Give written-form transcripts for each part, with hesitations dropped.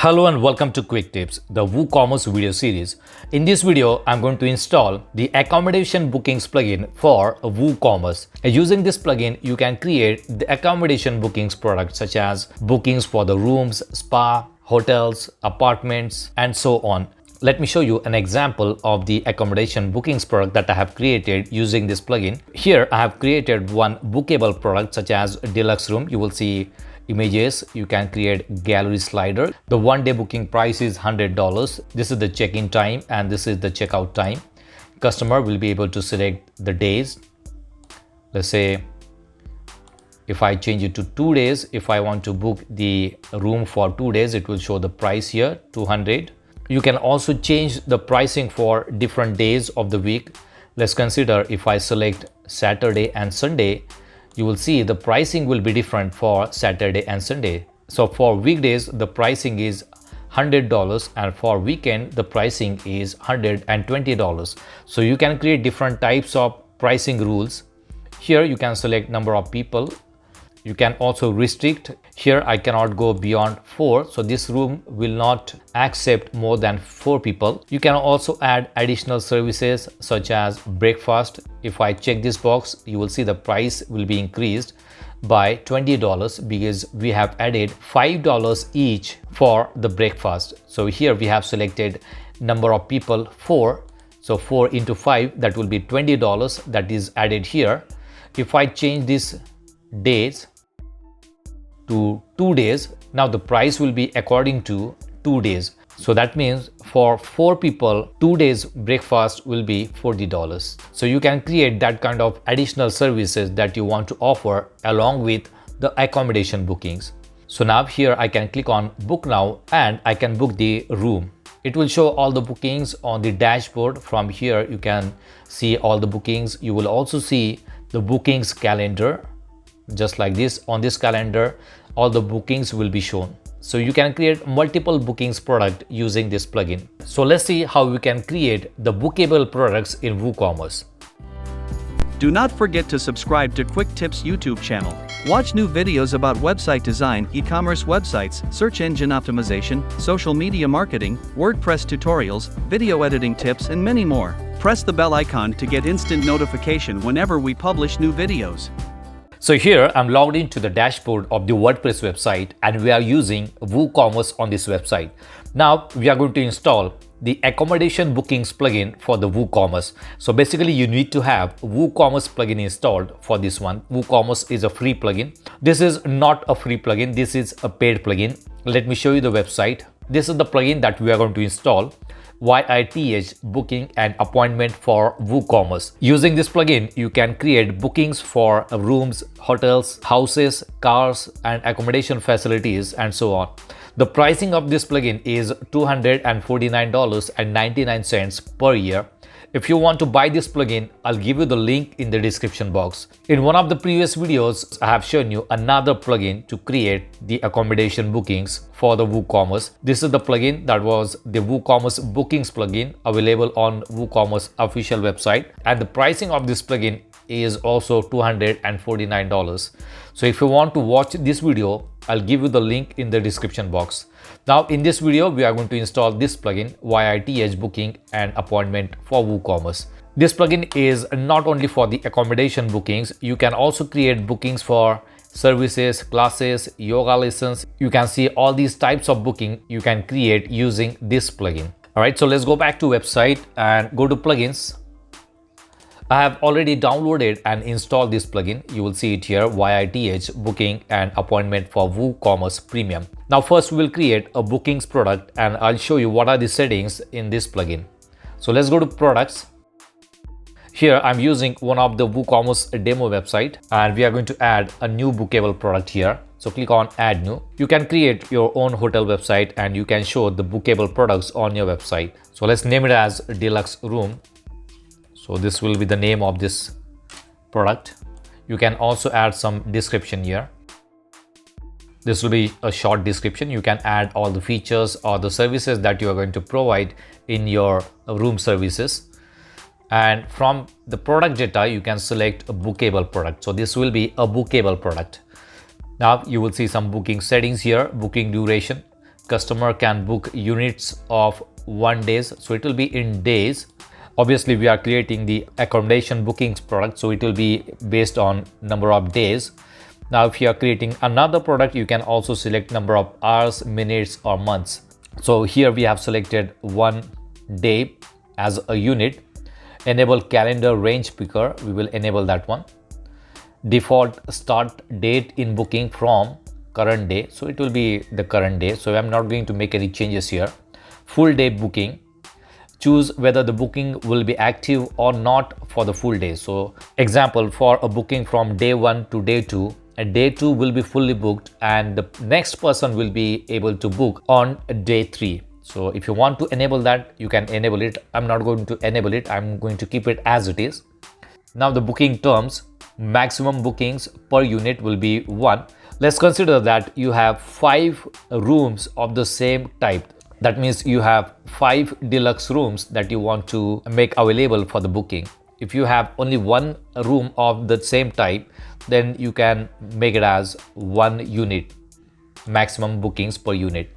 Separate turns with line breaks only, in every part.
Hello and welcome to Quick Tips, the WooCommerce video series. In this video, I'm going to install the accommodation bookings plugin for WooCommerce. Using this plugin, you can create the accommodation bookings products such as bookings for the rooms, spa, hotels, apartments, and so on. Let me show you an example of the accommodation bookings product that I have created using this plugin. Here, I have created one bookable product such as deluxe room. You will see images. You can create gallery slider. The one-day booking price is $100. This is the check-in time and this is the checkout time. Customer will be able to select the days. Let's say if I change it to 2 days, if I want to book the room for 2 days, it will show the price here, $200. You can also change the pricing for different days of the week. Let's consider if I select Saturday and Sunday, you will see the pricing will be different for Saturday and Sunday. So for weekdays, the pricing is $100 and for weekend, the pricing is $120. So you can create different types of pricing rules. Here you can select number of people. You can also restrict. Here I cannot go beyond 4. So this room will not accept more than 4 people. You can also add additional services such as breakfast. If I check this box, you will see the price will be increased by $20 because we have added $5 each for the breakfast. So here we have selected number of people 4. So 4 into 5, that will be $20 that is added here. If I change this days to 2 days, now the price will be according to 2 days. So that means for 4 people, 2 days breakfast will be $40. So you can create that kind of additional services that you want to offer along with the accommodation bookings. So now here I can click on book now and I can book the room. It will show all the bookings on the dashboard. From here you can see all the bookings. You will also see the bookings calendar. Just like this, on this calendar, all the bookings will be shown. So you can create multiple bookings product using this plugin. So let's see how we can create the bookable products in WooCommerce.
Do not forget to subscribe to Quick Tips YouTube channel. Watch new videos about website design, e-commerce websites, search engine optimization, social media marketing, WordPress tutorials, video editing tips, and many more. Press the bell icon to get instant notification whenever we publish new videos.
So here I'm logged into the dashboard of the WordPress website and we are using WooCommerce on this website. Now we are going to install the accommodation bookings plugin for the WooCommerce. So basically you need to have WooCommerce plugin installed for this one. WooCommerce is a free plugin. This is not a free plugin. This is a paid plugin. Let me show you the website. This is the plugin that we are going to install. YITH Booking and Appointment for WooCommerce. Using this plugin, you can create bookings for rooms, hotels, houses, cars, and accommodation facilities, and so on. The pricing of this plugin is $249.99 per year. If you want to buy this plugin, I'll give you the link in the description box. In one of the previous videos, I have shown you another plugin to create the accommodation bookings for the WooCommerce. This is the plugin that was the WooCommerce Bookings plugin available on WooCommerce official website. And the pricing of this plugin is also $249. So if you want to watch this video, I'll give you the link in the description box. Now in this video, we are going to install this plugin, YITH Booking and Appointment for WooCommerce. This plugin is not only for the accommodation bookings, you can also create bookings for services, classes, yoga lessons. You can see all these types of booking you can create using this plugin. All right, so let's go back to website and go to plugins. I have already downloaded and installed this plugin. You will see it here, YITH Booking and Appointment for WooCommerce Premium. Now first we will create a bookings product and I'll show you what are the settings in this plugin. So let's go to products. Here I'm using one of the WooCommerce demo website and we are going to add a new bookable product here. So click on add new. You can create your own hotel website and you can show the bookable products on your website. So let's name it as deluxe room. So this will be the name of this product. You can also add some description here. This will be a short description. You can add all the features or the services that you are going to provide in your room services. And from the product data, you can select a bookable product. So this will be a bookable product. Now you will see some booking settings here, booking duration, customer can book units of 1 days, so it will be in days. Obviously we are creating the accommodation bookings product, so it will be based on number of days. Now if you are creating another product, you can also select number of hours, minutes or months. So here we have selected 1 day as a unit. Enable calendar range picker, we will enable that one. Default start date in booking from current day, so it will be the current day, so I'm not going to make any changes here. Full day booking, choose whether the booking will be active or not for the full day. So example, for a booking from day 1 to day 2, and day 2 will be fully booked and the next person will be able to book on day 3. So if you want to enable that, you can enable it. I'm not going to enable it, I'm going to keep it as it is. Now the booking terms, maximum bookings per unit will be 1. Let's consider that you have 5 rooms of the same type. That means you have 5 deluxe rooms that you want to make available for the booking. If you have only 1 room of the same type, then you can make it as 1 unit, maximum bookings per unit.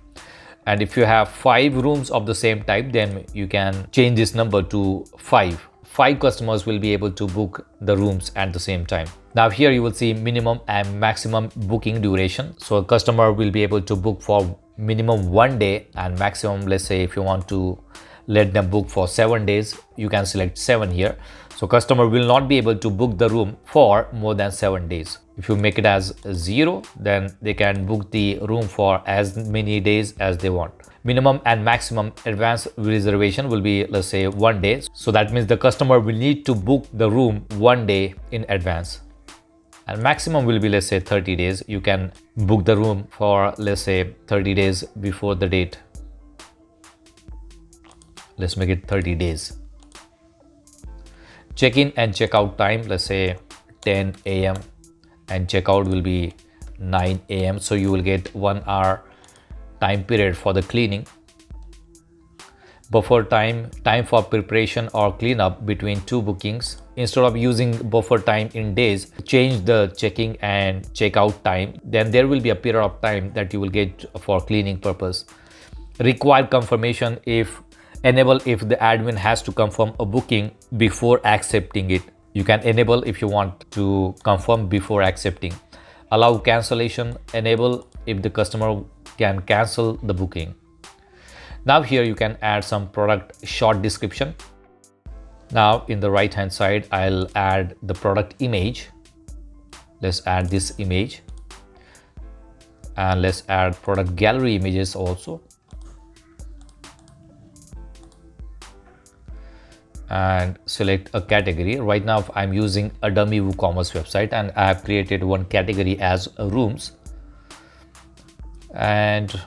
And if you have 5 rooms of the same type, then you can change this number to 5. 5 customers will be able to book the rooms at the same time. Now here you will see minimum and maximum booking duration. So a customer will be able to book for minimum 1 day and maximum, let's say if you want to let them book for 7 days, you can select 7 here. So customer will not be able to book the room for more than 7 days. If you make it as 0, then they can book the room for as many days as they want. Minimum and maximum advance reservation will be, let's say, 1 day. So that means the customer will need to book the room 1 day in advance. And maximum will be, let's say, 30 days. You can book the room for, let's say, 30 days before the date. Let's make it 30 days. Check-in and check-out time, let's say 10 a.m. and check-out will be 9 a.m. So you will get 1 hour time period for the cleaning. Buffer time for preparation or cleanup between 2 bookings. Instead of using buffer time in days, change the check-in and check-out time. Then there will be a period of time that you will get for cleaning purpose. Require confirmation enable if the admin has to confirm a booking before accepting it. You can enable if you want to confirm before accepting. Allow cancellation, enable if the customer can cancel the booking. Now here you can add some product short description. Now in the right hand side, I'll add the product image. Let's add this image. And let's add product gallery images also. And select a category. Right now I'm using a dummy WooCommerce website and I have created one category as rooms. And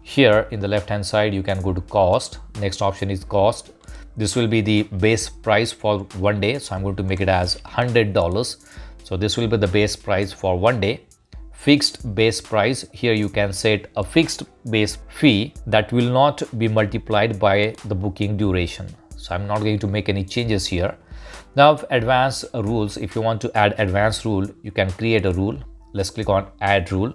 here in the left hand side you can go to cost. Next option is cost. This will be the base price for 1 day, so I'm going to make it as $100. So this will be the base price for 1 day. Fixed base price, here you can set a fixed base fee that will not be multiplied by the booking duration. So I'm not going to make any changes here. Now advanced rules, if you want to add advanced rule, you can create a rule. Let's click on add rule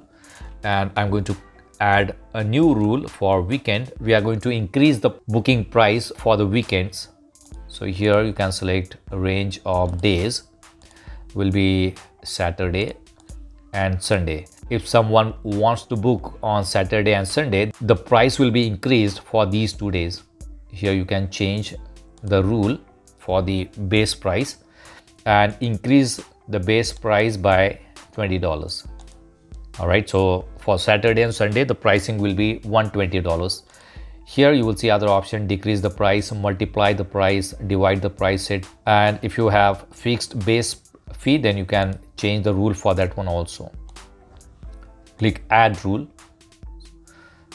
and I'm going to add a new rule for weekend. We are going to increase the booking price for the weekends. So here you can select a range of days will be Saturday and Sunday. If someone wants to book on Saturday and Sunday, the price will be increased for these 2 days. Here you can change the rule for the base price and increase the base price by $20. All right, so for Saturday and Sunday, the pricing will be $120. Here you will see other option, decrease the price, multiply the price, divide the price set. And if you have fixed base fee, then you can change the rule for that one also. Click add rule.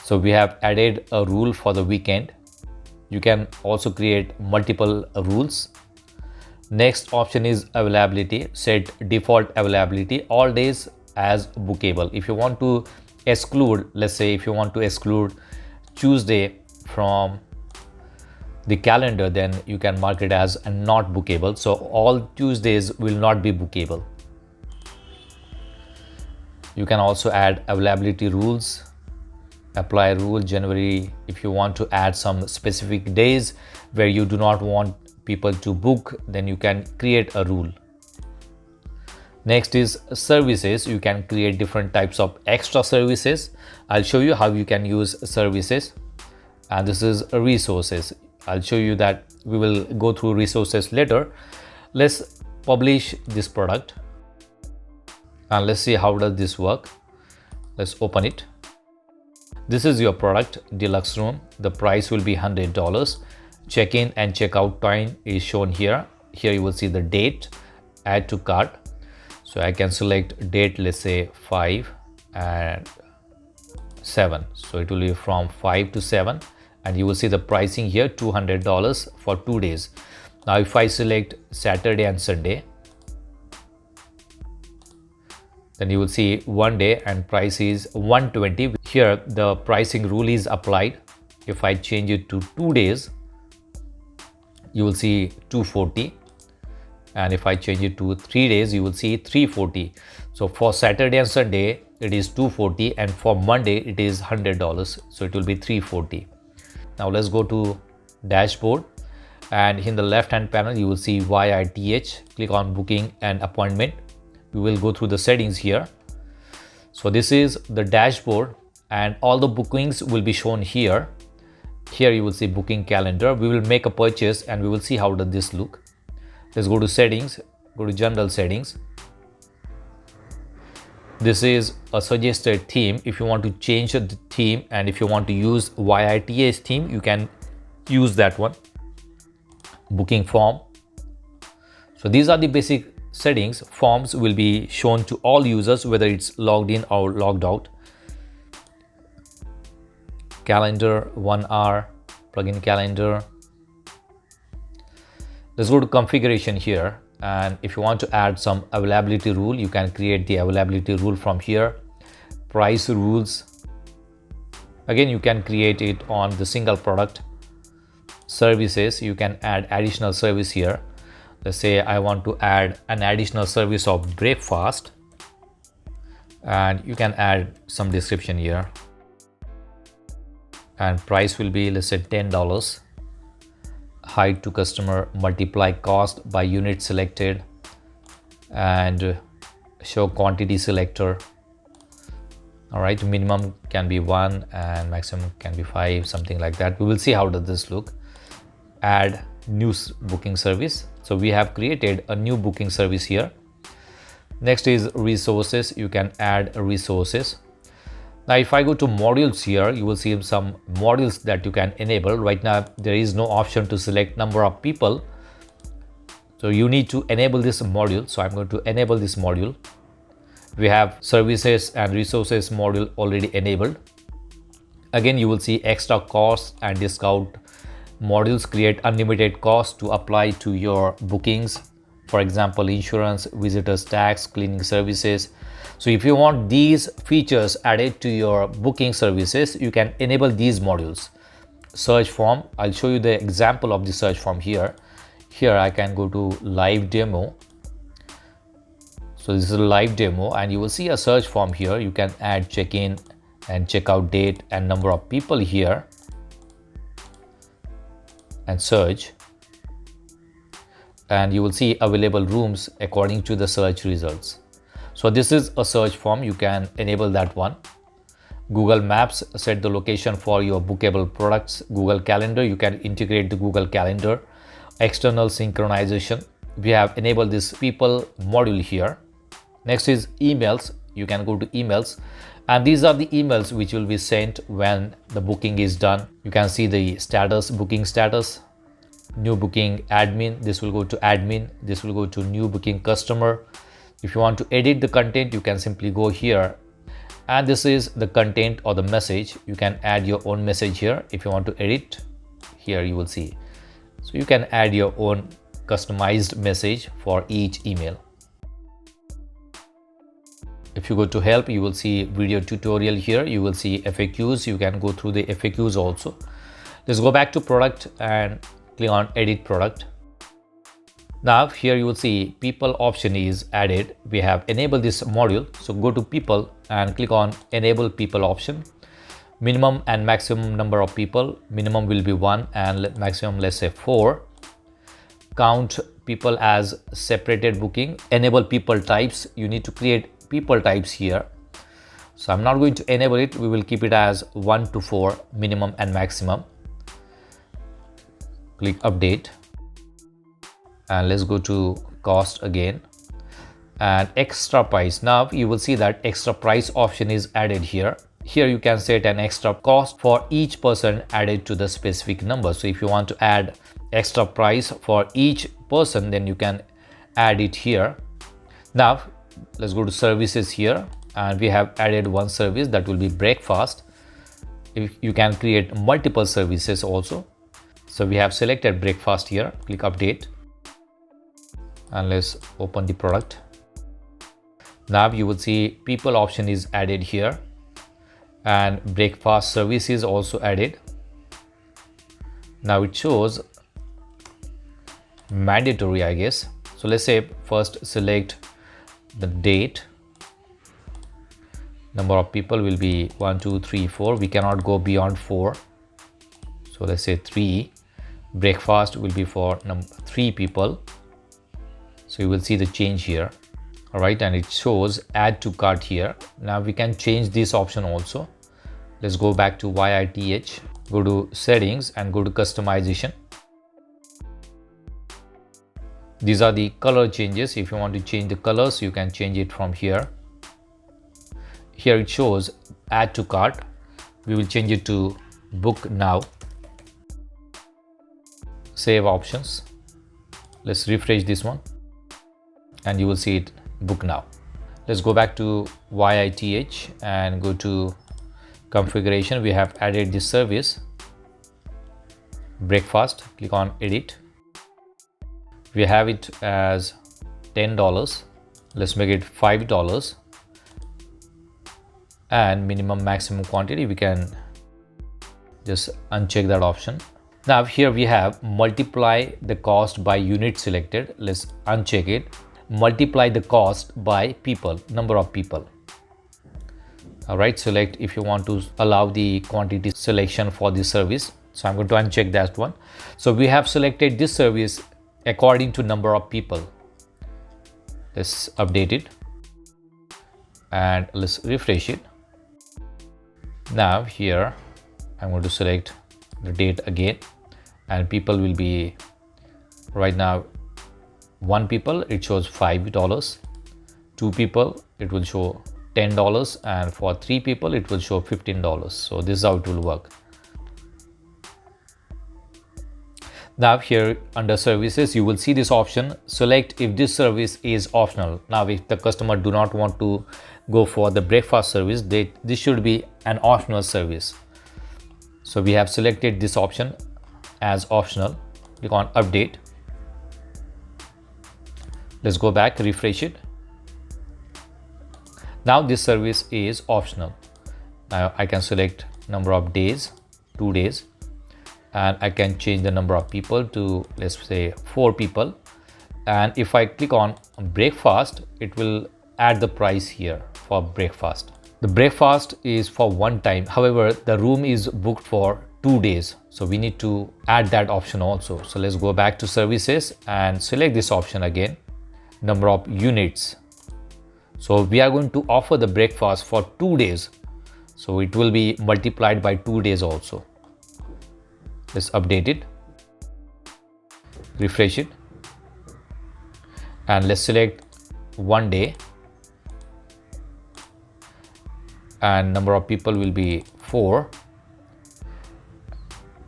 So we have added a rule for the weekend. You can also create multiple rules. Next option is availability. Set default availability all days as bookable. If you want to exclude, let's say if you want to exclude Tuesday from the calendar, then you can mark it as not bookable. So all Tuesdays will not be bookable. You can also add availability rules. apply rule January. If you want to add some specific days where you do not want people to book, then you can create a rule. Next is services. You can create different types of extra services. I'll show you how you can use services. And this is resources. I'll show you that. We will go through resources later. Let's publish this product and let's see how does this work. Let's open it. This is your product, deluxe room. The price will be $100. Check-in and check-out time is shown here. Here you will see the date, add to cart. So I can select date, let's say 5 and 7. So it will be from 5 to 7, and you will see the pricing here, $200 for 2 days. Now if I select Saturday and Sunday, then you will see 1 day and price is $120. Here the pricing rule is applied. If I change it to 2 days, you will see $240. And if I change it to 3 days, you will see $340. So for Saturday and Sunday, it is $240, and for Monday, it is $100. So it will be $340. Now let's go to dashboard, and in the left hand panel, you will see YITH. Click on booking and appointment. We will go through the settings here. So this is the dashboard, and all the bookings will be shown here. Here you will see booking calendar. We will make a purchase and we will see how does this look. Let's go to settings, go to general settings. This is a suggested theme. If you want to change the theme and if you want to use YITH theme, you can use that one. Booking form. So these are the basic settings. Forms will be shown to all users, whether it's logged in or logged out. Calendar, 1 hour, plugin calendar. Let's go to configuration here, and if you want to add some availability rule, you can create the availability rule from here. Price rules, again you can create it on the single product. Services, you can add additional service here. Let's say I want to add an additional service of breakfast, and you can add some description here, and price will be, let's say, $10. Hide to customer, multiply cost by unit selected, and show quantity selector. All right, minimum can be 1 and maximum can be 5, something like that. We will see how does this look. Add new booking service. So we have created a new booking service here. Next is resources. You can add resources. Now if I go to modules here, you will see some modules that you can enable. Right now there is no option to select number of people, so you need to enable this module. So I'm going to enable this module. We have services and resources module already enabled. Again, you will see extra costs and discount modules create unlimited costs to apply to your bookings. For example, insurance, visitors tax, cleaning services. So if you want these features added to your booking services, you can enable these modules. Search form, I'll show you the example of the search form here. Here I can go to live demo. So this is a live demo, and you will see a search form here. You can add check-in and check-out date and number of people here, and search. And you will see available rooms according to the search results. So this is a search form, you can enable that one. Google Maps, set the location for your bookable products. Google Calendar, you can integrate the Google Calendar. External synchronization, we have enabled this people module here. Next is emails. You can go to emails, and these are the emails which will be sent when the booking is done. You can see the status, booking status, new booking admin. This will go to admin. This will go to new booking customer. If you want to edit the content, you can simply go here, and this is the content or the message. You can add your own message here. If you want to edit, here you will see. So you can add your own customized message for each email. If you go to help, you will see video tutorial here. You will see FAQs. You can go through the FAQs also. Let's go back to product and click on edit product. Now here you will see people option is added. We have enabled this module. So go to people and click on enable people option. minimum and maximum number of people. Minimum will be 1 and maximum, let's say 4. Count people as separated booking. Enable people types. You need to create people types here. So I'm not going to enable it. We will keep it as 1 to 4 minimum and maximum. Click update and let's go to cost again and extra price. Now you will see that extra price option is added here. Here you can set an extra cost for each person added to the specific number. So if you want to add extra price for each person, then you can add it here. Now let's go to services here, and we have added one service that will be breakfast. If you can create multiple services also. So we have selected breakfast here. Click update and let's open the product. Now you will see people option is added here and breakfast service is also added. Now it shows mandatory, I guess. So let's say first select the date. Number of people will be 1, 2, 3, 4. We cannot go beyond 4. So let's say 3. Breakfast will be for 3 people. So you will see the change here. All right, and it shows add to cart here. Now we can change this option also. Let's go back to YITH, go to settings and go to customization. These are the color changes. If you want to change the colors, you can change it from here. Here it shows add to cart. We will change it to book now. Save options. Let's refresh this one and you will see it book now. Let's go back to YITH and go to configuration. We have added this service breakfast. Click on edit. We have it as $10. Let's make it $5 and minimum maximum quantity. We can just uncheck that option. Now here we have multiply the cost by unit selected. Let's uncheck it. Multiply the cost by people, number of people. All right, select if you want to allow the quantity selection for this service. So I'm going to uncheck that one. So we have selected this service according to number of people. Let's update it and let's refresh it. Now here I'm going to select the date again, and people will be right now 1 people, it shows $5. 2 people, it will show $10, and for 3 people it will show $15. So this is how it will work. Now here under services, you will see this option, select if this service is optional. Now if the customer do not want to go for the breakfast service, this should be an optional service. So we have selected this option as optional. Click on update. Let's go back, refresh it. Now this service is optional. Now I can select number of days, 2 days, and I can change the number of people to, let's say, 4 people. And if I click on breakfast, it will add the price here for breakfast. The breakfast is for one time. However, the room is booked for 2 days. So we need to add that option also. So let's go back to services and select this option again. Number of units. So we are going to offer the breakfast for 2 days. So it will be multiplied by 2 days also. Let's update it. Refresh it. And let's select 1 day. And number of people will be 4.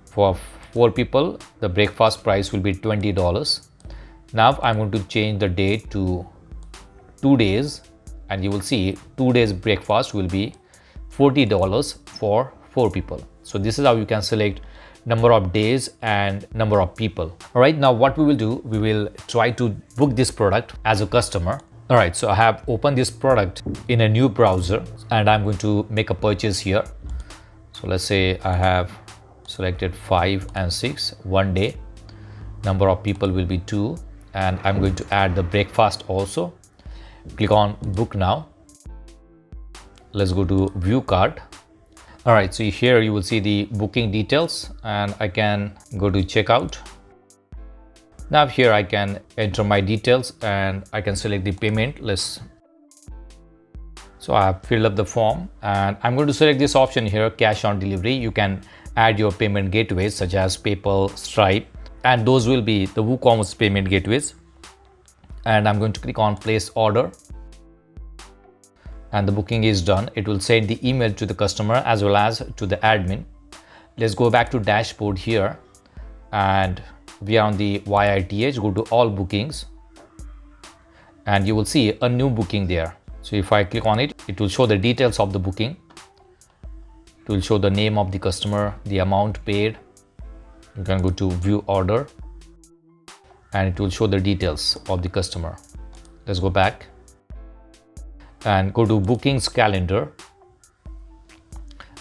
For 4 people, the breakfast price will be $20. Now I'm going to change the date to 2 days, and you will see 2 days breakfast will be $40 for 4 people. So this is how you can select number of days and number of people. All right, now what we will do, we will try to book this product as a customer. All right, so I have opened this product in a new browser and I'm going to make a purchase here. So let's say I have selected 5 and 6, 1 day. Number of people will be 2, and I'm going to add the breakfast also. Click on book now. Let's go to view cart. All right, so here you will see the booking details and I can go to checkout. Now here I can enter my details and I can select the payment list. So I have filled up the form and I'm going to select this option here, cash on delivery. You can add your payment gateways such as PayPal, Stripe, and those will be the WooCommerce payment gateways. And I'm going to click on place order. And the booking is done. It will send the email to the customer as well as to the admin. Let's go back to dashboard here and we are on the YITH. Go to all bookings and you will see a new booking there. So if I click on it, it will show the details of the booking. It will show the name of the customer, the amount paid. You can go to view order and it will show the details of the customer. Let's go back and go to bookings calendar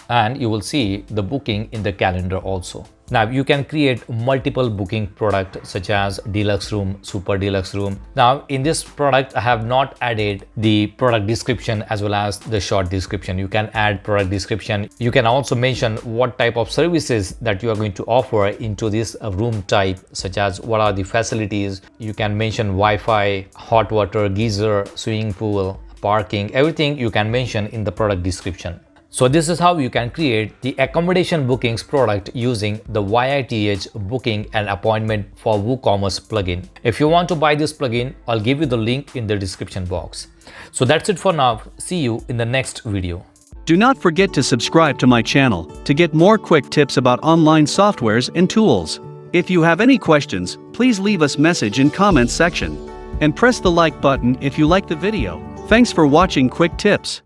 and you will see the booking in the calendar also. Now you can create multiple booking products such as deluxe room, super deluxe room. Now in this product I have not added the product description as well as the short description. You can add product description. You can also mention what type of services that you are going to offer into this room type, such as what are the facilities. You can mention Wi-Fi, hot water, geyser, swimming pool, parking, everything you can mention in the product description. So this is how you can create the accommodation bookings product using the YITH booking and appointment for WooCommerce plugin. If you want to buy this plugin, I'll give you the link in the description box. So that's it for now. See you in the next video.
Do not forget to subscribe to my channel to get more quick tips about online softwares and tools. If you have any questions, please leave us message in comments section and press the like button if you like the video. Thanks for watching Quick Tips.